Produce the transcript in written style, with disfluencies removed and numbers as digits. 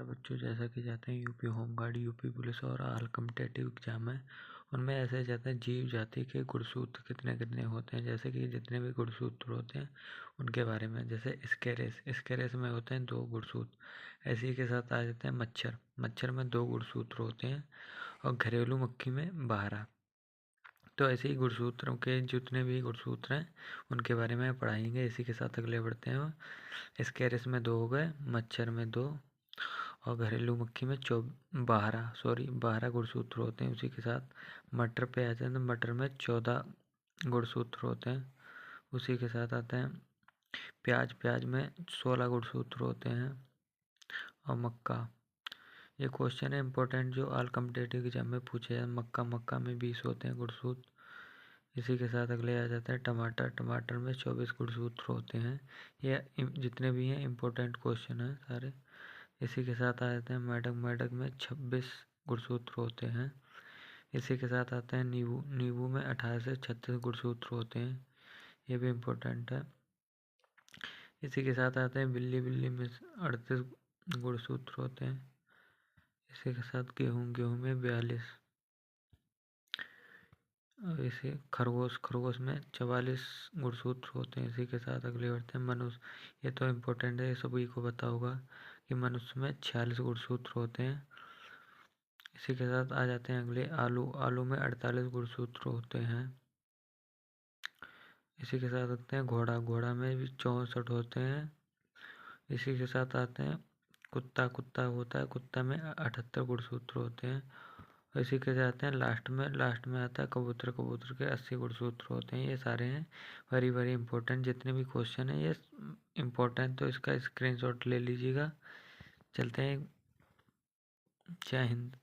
नमस्कार बच्चों, जैसा कि जाते हैं यूपी होमगार्ड, यूपी पुलिस और ऑल कॉम्पिटिटिव एग्जाम है उनमें ऐसे जाते हैं जीव जाति के गुणसूत्र कितने कितने होते हैं। जैसे कि जितने भी गुणसूत्र होते हैं उनके बारे में, जैसे स्केरेस में होते हैं 2 गुणसूत्र। ऐसे के साथ आ जाते हैं मच्छर में 2 गुणसूत्र होते हैं और घरेलू मक्खी में 12। तो ऐसे ही गुणसूत्रों के जितने भी गुणसूत्र हैं उनके बारे में पढ़ाएंगे। इसी के साथ अगले बढ़ते हैं। स्केरेस में 2 हो गए, मच्छर में 2 और घरेलू मक्खी में 12 गुणसूत्र होते हैं। उसी के साथ मटर पे आ जाते हैं तो मटर में 14 गुणसूत्र होते हैं। उसी के साथ आते हैं प्याज में 16 गुणसूत्र होते हैं। और मक्का, ये क्वेश्चन है इंपॉर्टेंट जो ऑल कॉम्पिटिटिव एग्जाम में पूछे जाए। मक्का में 20 होते हैं गुणसूत्र। इसी के साथ अगले आ जाता है टमाटर में 24 गुणसूत्र होते हैं। ये जितने भी हैं इंपॉर्टेंट क्वेश्चन हैं सारे। इसी के साथ आ जाते हैं मेढक में 26 गुणसूत्र होते हैं। इसी के साथ आते हैं नींबू में 18 से 36 गुणसूत्र होते हैं। ये भी इम्पोर्टेंट है। इसी के साथ आते हैं बिल्ली में 38 गुणसूत्र होते हैं। इसी के साथ गेहूं में 42। और इसे खरगोश में 44 गुणसूत्र होते हैं। इसी के साथ अगले बढ़ते हैं मनुष्य। ये तो इम्पोर्टेंट है, ये सभी को पता होगा कि मनुष्य में 46 गुणसूत्र होते हैं। इसी के साथ आ जाते हैं अगले आलू में 48 गुणसूत्र होते हैं। इसी के साथ आते हैं घोड़ा में भी 64 होते हैं। इसी के साथ आते हैं कुत्ता होता है, कुत्ता में 78 गुणसूत्र होते हैं। इसी के साथ हैं लास्ट में आता है कबूतर के 80 गुणसूत्र होते हैं। ये सारे हैं वेरी इंपॉर्टेंट। जितने भी क्वेश्चन हैं ये इम्पोर्टेंट, तो इसका स्क्रीनशॉट ले लीजिएगा। चलते हैं, जय हिंद।